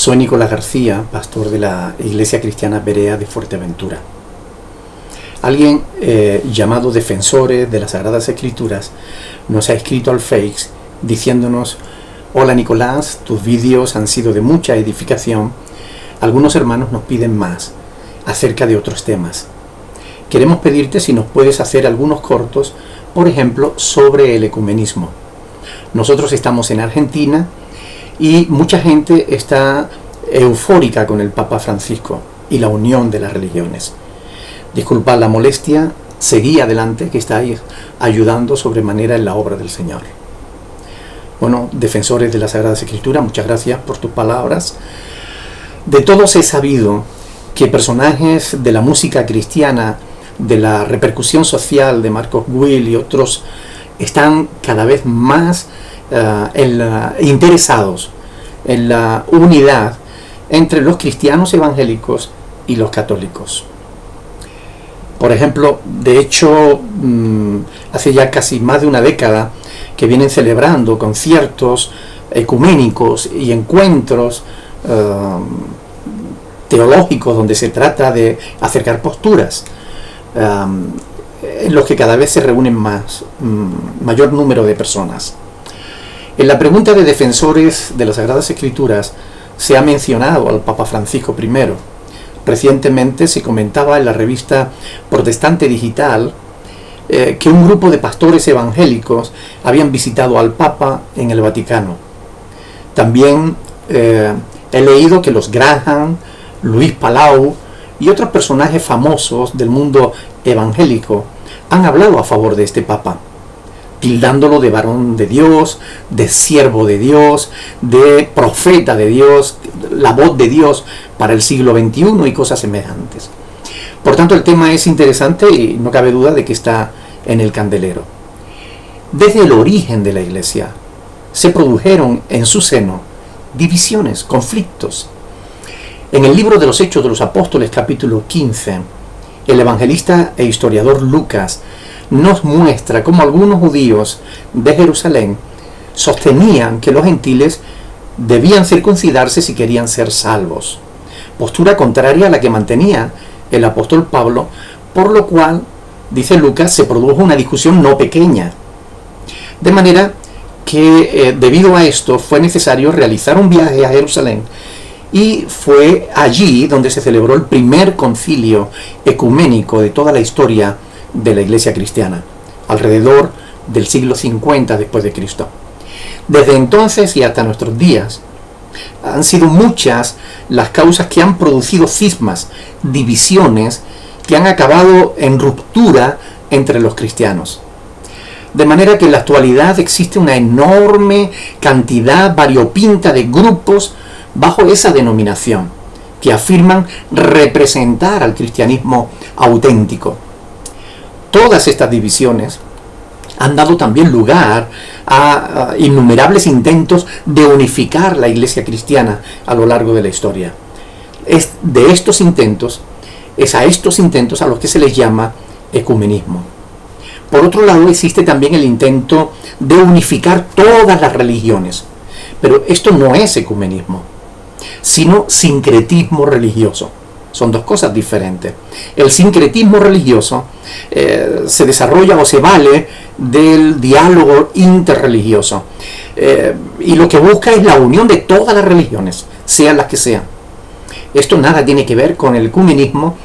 Soy Nicolás García, pastor de la Iglesia Cristiana Berea de Fuerteventura. Alguien llamado Defensores de las Sagradas Escrituras nos ha escrito al Face diciéndonos: hola Nicolás, tus vídeos han sido de mucha edificación. Algunos hermanos nos piden más acerca de otros temas. Queremos pedirte si nos puedes hacer algunos cortos, por ejemplo, sobre el ecumenismo. Nosotros estamos en Argentina y mucha gente está eufórica con el Papa Francisco y la unión de las religiones. Disculpad la molestia, seguí adelante, que estáis ayudando sobremanera en la obra del Señor. Bueno, Defensores de las Sagradas Escrituras, muchas gracias por tus palabras. De todos he sabido que personajes de la música cristiana, de la repercusión social de Marcos Witt y otros, están cada vez más interesados en la unidad entre los cristianos evangélicos y los católicos. Por ejemplo, de hecho, hace ya casi más de una década que vienen celebrando conciertos ecuménicos y encuentros teológicos donde se trata de acercar posturas, en los que cada vez se reúnen mayor número de personas. En la pregunta de Defensores de las Sagradas Escrituras se ha mencionado al Papa Francisco I. Recientemente se comentaba en la revista Protestante Digital que un grupo de pastores evangélicos habían visitado al Papa en el Vaticano. También he leído que los Graham, Luis Palau y otros personajes famosos del mundo evangélico han hablado a favor de este Papa, tildándolo de varón de Dios, de siervo de Dios, de profeta de Dios, la voz de Dios para el siglo XXI y cosas semejantes. Por tanto, el tema es interesante y no cabe duda de que está en el candelero. Desde el origen de la Iglesia se produjeron en su seno divisiones, conflictos. En el libro de los Hechos de los Apóstoles, capítulo 15, el evangelista e historiador Lucas nos muestra cómo algunos judíos de Jerusalén sostenían que los gentiles debían circuncidarse si querían ser salvos, postura contraria a la que mantenía el apóstol Pablo, por lo cual, dice Lucas, se produjo una discusión no pequeña. De manera que debido a esto fue necesario realizar un viaje a Jerusalén, y fue allí donde se celebró el primer concilio ecuménico de toda la historia de la Iglesia cristiana, alrededor del siglo 50 después de Cristo. Desde entonces y hasta nuestros días han sido muchas las causas que han producido cismas, divisiones que han acabado en ruptura entre los cristianos. De manera que en la actualidad existe una enorme cantidad variopinta de grupos bajo esa denominación, que afirman representar al cristianismo auténtico. Todas estas divisiones han dado también lugar a innumerables intentos de unificar la Iglesia cristiana a lo largo de la historia. Es a estos intentos a los que se les llama ecumenismo. Por otro lado, existe también el intento de unificar todas las religiones, pero esto no es ecumenismo, sino sincretismo religioso. Son dos cosas diferentes. El sincretismo religioso se desarrolla o se vale del diálogo interreligioso, y lo que busca es la unión de todas las religiones, sean las que sean. Esto nada tiene que ver con el ecumenismo,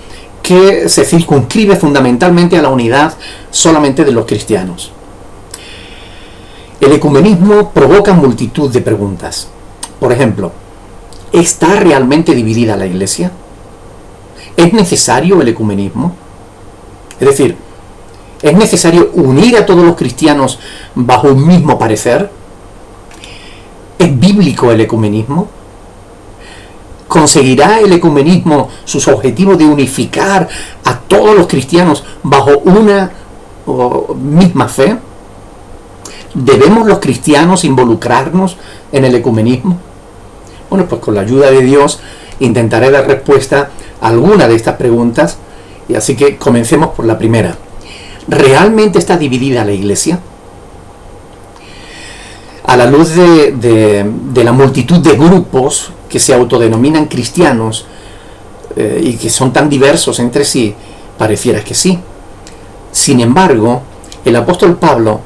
que se circunscribe fundamentalmente a la unidad solamente de los cristianos. El ecumenismo provoca multitud de preguntas. Por ejemplo, ¿está realmente dividida la Iglesia? ¿Es necesario el ecumenismo? Es decir, ¿es necesario unir a todos los cristianos bajo un mismo parecer? ¿Es bíblico el ecumenismo? ¿Conseguirá el ecumenismo sus objetivos de unificar a todos los cristianos bajo una misma fe? ¿Debemos los cristianos involucrarnos en el ecumenismo? Bueno, pues con la ayuda de Dios intentaré dar respuesta a alguna de estas preguntas, y así que comencemos por la primera. ¿Realmente está dividida la Iglesia? A la luz de la multitud de grupos que se autodenominan cristianos y que son tan diversos entre sí, pareciera que sí. Sin embargo, el apóstol Pablo,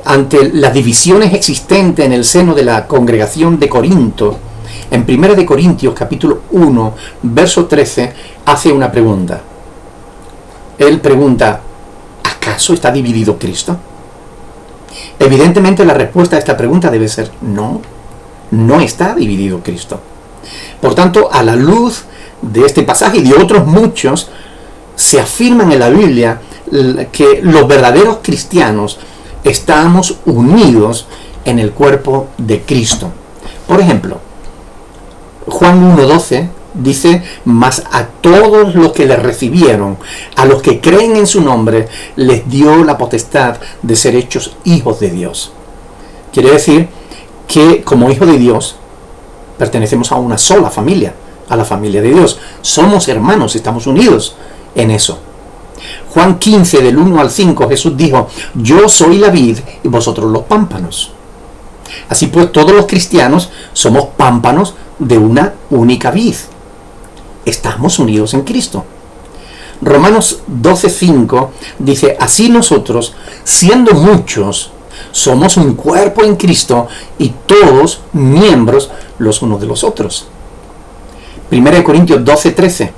ante las divisiones existentes en el seno de la congregación de Corinto, en 1 de Corintios capítulo 1, verso 13, hace una pregunta. Él pregunta, ¿acaso está dividido Cristo? Evidentemente la respuesta a esta pregunta debe ser no, no está dividido Cristo. Por tanto, a la luz de este pasaje y de otros muchos, se afirman en la Biblia que los verdaderos cristianos estamos unidos en el cuerpo de Cristo. Por ejemplo, Juan 1:12 dice, mas a todos los que le recibieron, a los que creen en su nombre, les dio la potestad de ser hechos hijos de Dios. Quiere decir que como hijos de Dios pertenecemos a una sola familia, a la familia de Dios. Somos hermanos, estamos unidos en eso. Juan 15, del 1 al 5, Jesús dijo, yo soy la vid y vosotros los pámpanos. Así pues, todos los cristianos somos pámpanos de una única vid. Estamos unidos en Cristo. Romanos 12:5 dice, así nosotros, siendo muchos, somos un cuerpo en Cristo y todos miembros los unos de los otros. 1 Corintios 12:13,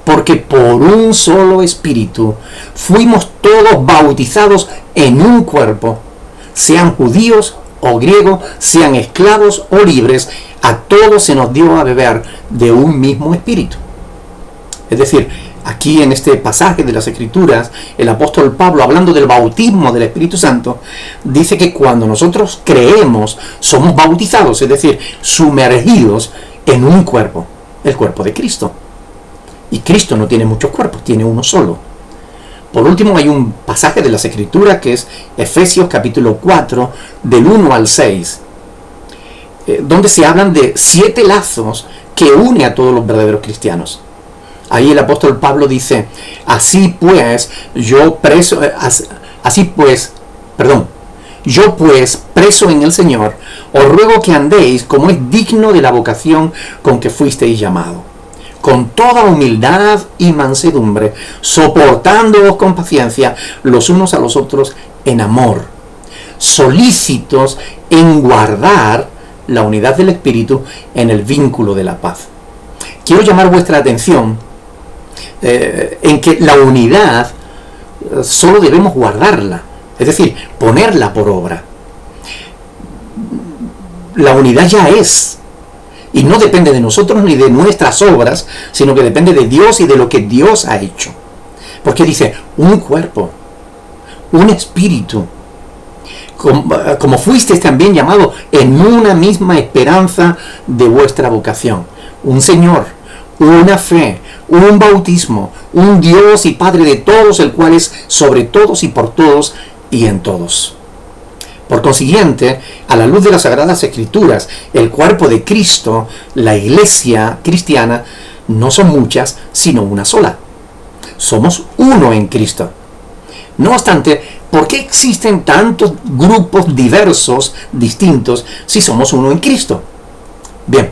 porque por un solo espíritu fuimos todos bautizados en un cuerpo, sean judíos o griegos, sean esclavos o libres, a todos se nos dio a beber de un mismo espíritu. Es decir, aquí en este pasaje de las Escrituras, el apóstol Pablo, hablando del bautismo del Espíritu Santo, dice que cuando nosotros creemos, somos bautizados, es decir, sumergidos en un cuerpo, el cuerpo de Cristo. Y Cristo no tiene muchos cuerpos, tiene uno solo. Por último, hay un pasaje de las Escrituras que es Efesios capítulo 4, del 1 al 6, donde se hablan de 7 lazos que une a todos los verdaderos cristianos. Ahí el apóstol Pablo dice, yo pues, preso en el Señor, os ruego que andéis como es digno de la vocación con que fuisteis llamado, con toda humildad y mansedumbre, soportándoos con paciencia los unos a los otros en amor, solícitos en guardar la unidad del Espíritu en el vínculo de la paz. Quiero llamar vuestra atención en que la unidad solo debemos guardarla, es decir, ponerla por obra. La unidad ya es, y no depende de nosotros ni de nuestras obras, sino que depende de Dios y de lo que Dios ha hecho. Porque dice, un cuerpo, un espíritu, como fuisteis también llamado en una misma esperanza de vuestra vocación. Un Señor, una fe, un bautismo, un Dios y Padre de todos, el cual es sobre todos y por todos y en todos. Por consiguiente, a la luz de las Sagradas Escrituras, el cuerpo de Cristo, la iglesia cristiana, no son muchas, sino una sola. Somos uno en Cristo. No obstante, ¿por qué existen tantos grupos diversos, distintos, si somos uno en Cristo? Bien,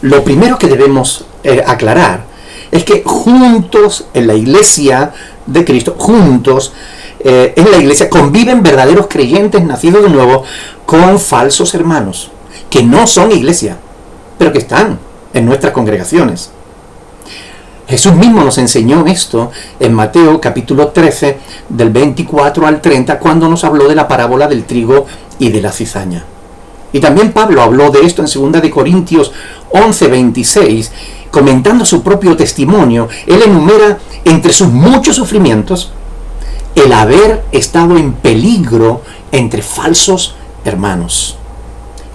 lo primero que debemos aclarar es que juntos en la iglesia de Cristo, juntos en la iglesia conviven verdaderos creyentes nacidos de nuevo con falsos hermanos, que no son iglesia, pero que están en nuestras congregaciones. Jesús mismo nos enseñó esto en Mateo capítulo 13, del 24 al 30, cuando nos habló de la parábola del trigo y de la cizaña. Y también Pablo habló de esto en 2 de Corintios 11, 26, comentando su propio testimonio. Él enumera entre sus muchos sufrimientos el haber estado en peligro entre falsos hermanos.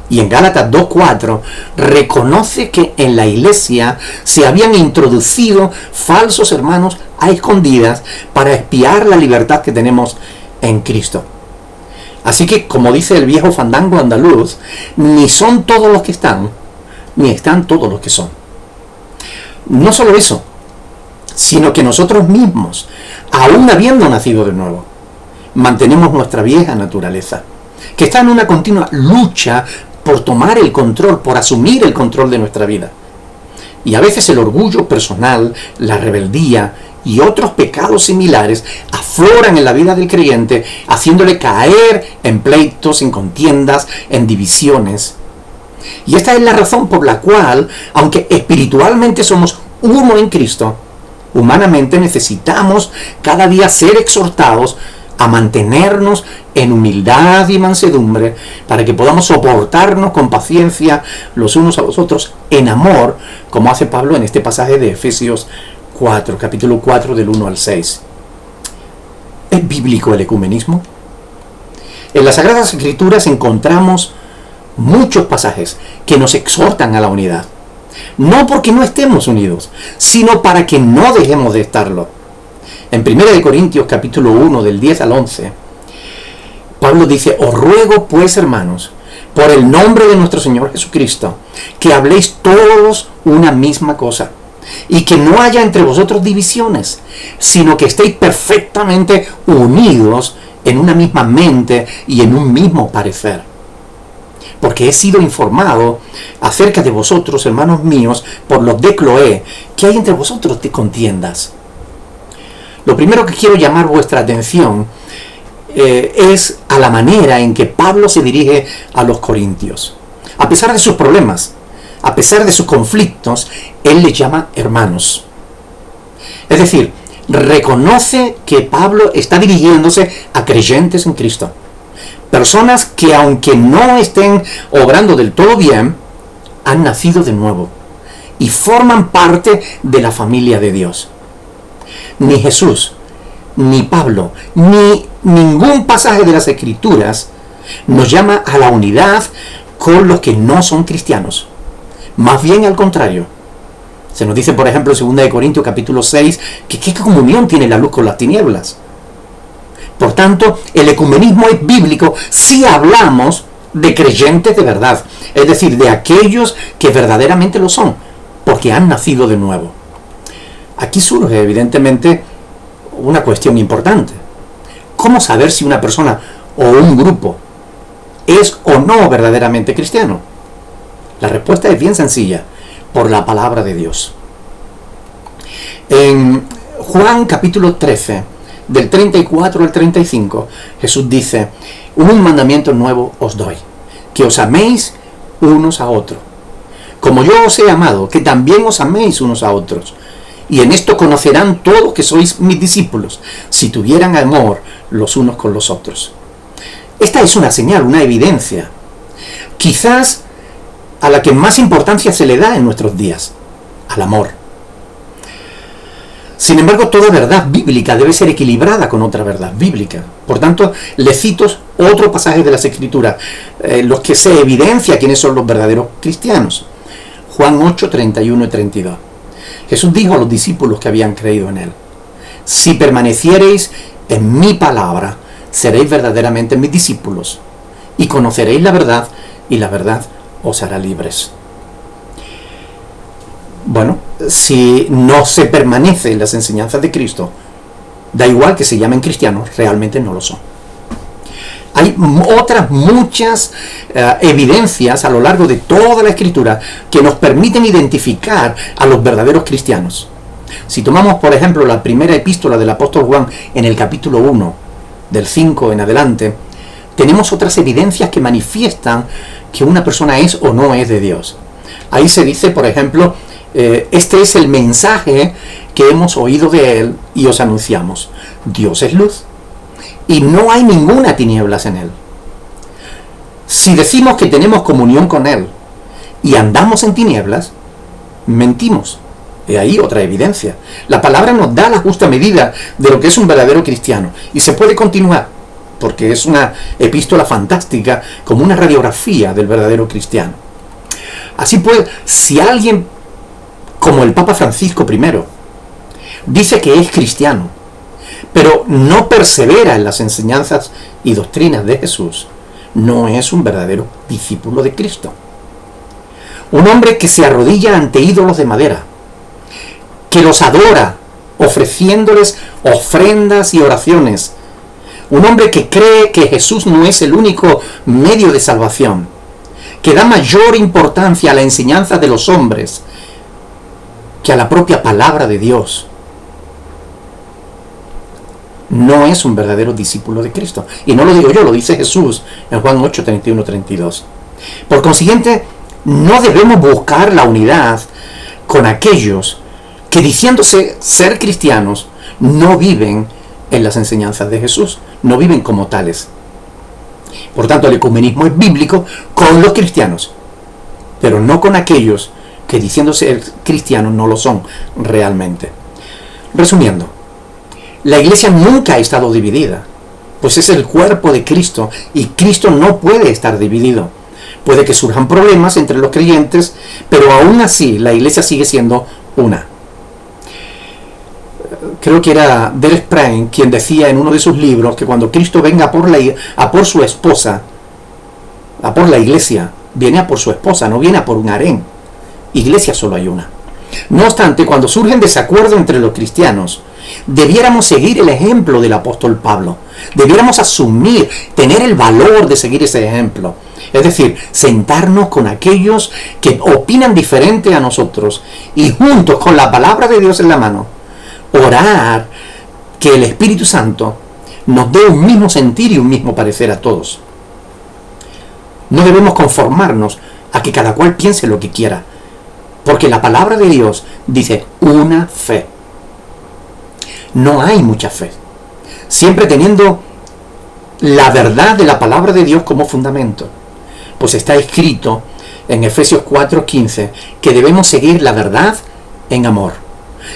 Y en Gálatas 2:4 reconoce que en la iglesia se habían introducido falsos hermanos a escondidas para espiar la libertad que tenemos en Cristo. Así que, como dice el viejo fandango andaluz, ni son todos los que están, ni están todos los que son. No solo eso, sino que nosotros mismos, aún habiendo nacido de nuevo, mantenemos nuestra vieja naturaleza, que está en una continua lucha por tomar el control, por asumir el control de nuestra vida. Y a veces el orgullo personal, la rebeldía y otros pecados similares afloran en la vida del creyente, haciéndole caer en pleitos, en contiendas, en divisiones. Y esta es la razón por la cual, aunque espiritualmente somos uno en Cristo, humanamente necesitamos cada día ser exhortados a mantenernos en humildad y mansedumbre para que podamos soportarnos con paciencia los unos a los otros en amor, como hace Pablo en este pasaje de Efesios 4, capítulo 4 del 1 al 6. ¿Es bíblico el ecumenismo? En las Sagradas Escrituras encontramos muchos pasajes que nos exhortan a la unidad. No porque no estemos unidos, sino para que no dejemos de estarlo. En 1 Corintios capítulo 1 del 10 al 11, Pablo dice: os ruego pues, hermanos, por el nombre de nuestro Señor Jesucristo, que habléis todos una misma cosa, y que no haya entre vosotros divisiones, sino que estéis perfectamente unidos en una misma mente y en un mismo parecer. Porque he sido informado acerca de vosotros, hermanos míos, por los de Cloé, que hay entre vosotros de contiendas. Lo primero que quiero llamar vuestra atención es a la manera en que Pablo se dirige a los corintios. A pesar de sus problemas, a pesar de sus conflictos, él les llama hermanos. Es decir, reconoce que Pablo está dirigiéndose a creyentes en Cristo. Personas que, aunque no estén obrando del todo bien, han nacido de nuevo y forman parte de la familia de Dios. Ni Jesús, ni Pablo, ni ningún pasaje de las Escrituras nos llama a la unidad con los que no son cristianos. Más bien al contrario. Se nos dice, por ejemplo, en 2 Corintios capítulo 6, que qué comunión tiene la luz con las tinieblas. Por tanto, el ecumenismo es bíblico si hablamos de creyentes de verdad, es decir, de aquellos que verdaderamente lo son, porque han nacido de nuevo. Aquí surge, evidentemente, una cuestión importante. ¿Cómo saber si una persona o un grupo es o no verdaderamente cristiano? La respuesta es bien sencilla: por la palabra de Dios. En Juan capítulo 13, del 34 al 35, Jesús dice: un mandamiento nuevo os doy, que os améis unos a otros, como yo os he amado, que también os améis unos a otros. Y en esto conocerán todos que sois mis discípulos, si tuvieran amor los unos con los otros. Esta es una señal, una evidencia, quizás a la que más importancia se le da en nuestros días: al amor. Sin embargo, toda verdad bíblica debe ser equilibrada con otra verdad bíblica. Por tanto, le cito otro pasaje de las Escrituras, los que se evidencia quiénes son los verdaderos cristianos. Juan 8, 31 y 32. Jesús dijo a los discípulos que habían creído en él: si permaneciereis en mi palabra, seréis verdaderamente mis discípulos, y conoceréis la verdad, y la verdad os hará libres. Bueno, si no se permanece en las enseñanzas de Cristo, da igual que se llamen cristianos, realmente no lo son. Hay otras muchas evidencias a lo largo de toda la Escritura que nos permiten identificar a los verdaderos cristianos. Si tomamos, por ejemplo, la primera epístola del apóstol Juan en el capítulo 1, del 5 en adelante, tenemos otras evidencias que manifiestan que una persona es o no es de Dios. Ahí se dice, por ejemplo, este es el mensaje que hemos oído de él y os anunciamos: Dios es luz y no hay ninguna tinieblas en él. Si decimos que tenemos comunión con él y andamos en tinieblas, mentimos. Y ahí otra evidencia. La palabra nos da la justa medida de lo que es un verdadero cristiano. Y se puede continuar, porque es una epístola fantástica, como una radiografía del verdadero cristiano. Así pues, si alguien, como el Papa Francisco I, dice que es cristiano, pero no persevera en las enseñanzas y doctrinas de Jesús, no es un verdadero discípulo de Cristo. Un hombre que se arrodilla ante ídolos de madera, que los adora, ofreciéndoles ofrendas y oraciones. Un hombre que cree que Jesús no es el único medio de salvación, que da mayor importancia a la enseñanza de los hombres que a la propia palabra de Dios, no es un verdadero discípulo de Cristo. Y no lo digo yo, lo dice Jesús en Juan 8, 31, 32. Por consiguiente, no debemos buscar la unidad con aquellos que, diciéndose ser cristianos, no viven en las enseñanzas de Jesús, no viven como tales. Por tanto, el ecumenismo es bíblico con los cristianos, pero no con aquellos que, diciendo ser cristianos, no lo son realmente. Resumiendo, la iglesia nunca ha estado dividida, pues es el cuerpo de Cristo y Cristo no puede estar dividido. Puede que surjan problemas entre los creyentes, pero aún así la iglesia sigue siendo una. Creo que era Derek Prince quien decía en uno de sus libros que cuando Cristo venga a por su esposa, a por la iglesia, viene a por su esposa, no viene a por un harén. Iglesia solo hay una. No obstante, cuando surgen desacuerdos entre los cristianos, debiéramos seguir el ejemplo del apóstol Pablo. Debiéramos asumir, tener el valor de seguir ese ejemplo. Es decir, sentarnos con aquellos que opinan diferente a nosotros y juntos con la palabra de Dios en la mano, orar que el Espíritu Santo nos dé un mismo sentir y un mismo parecer a todos. No debemos conformarnos a que cada cual piense lo que quiera, porque la palabra de Dios dice una fe. No hay mucha fe. Siempre teniendo la verdad de la palabra de Dios como fundamento. Pues está escrito en Efesios 4:15 que debemos seguir la verdad en amor.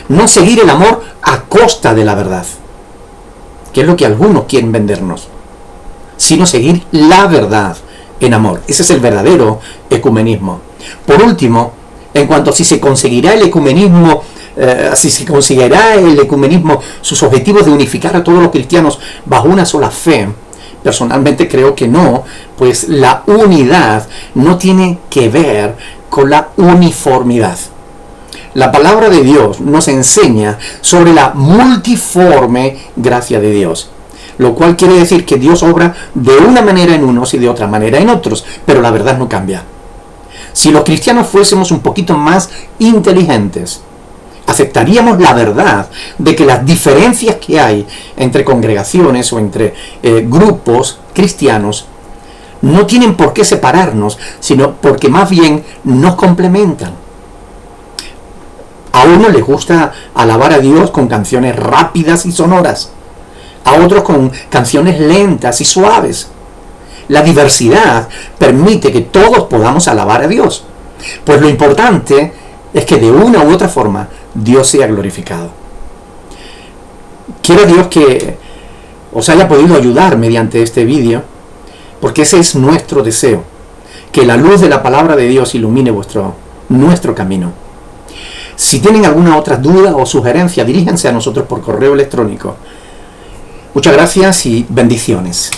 No seguir el amor a costa de la verdad, que es lo que algunos quieren vendernos, sino seguir la verdad en amor. Ese es el verdadero ecumenismo. Por último, en cuanto a si se conseguirá el ecumenismo, sus objetivos de unificar a todos los cristianos bajo una sola fe, personalmente creo que no, pues la unidad no tiene que ver con la uniformidad. La palabra de Dios nos enseña sobre la multiforme gracia de Dios, lo cual quiere decir que Dios obra de una manera en unos y de otra manera en otros, pero la verdad no cambia. Si los cristianos fuésemos un poquito más inteligentes, aceptaríamos la verdad de que las diferencias que hay entre congregaciones o entre grupos cristianos no tienen por qué separarnos, sino porque más bien nos complementan. A unos les gusta alabar a Dios con canciones rápidas y sonoras, a otros con canciones lentas y suaves. La diversidad permite que todos podamos alabar a Dios, pues lo importante es que de una u otra forma Dios sea glorificado. Quiero a Dios que os haya podido ayudar mediante este vídeo, porque ese es nuestro deseo, que la luz de la palabra de Dios ilumine nuestro camino. Si tienen alguna otra duda o sugerencia, diríjanse a nosotros por correo electrónico. Muchas gracias y bendiciones.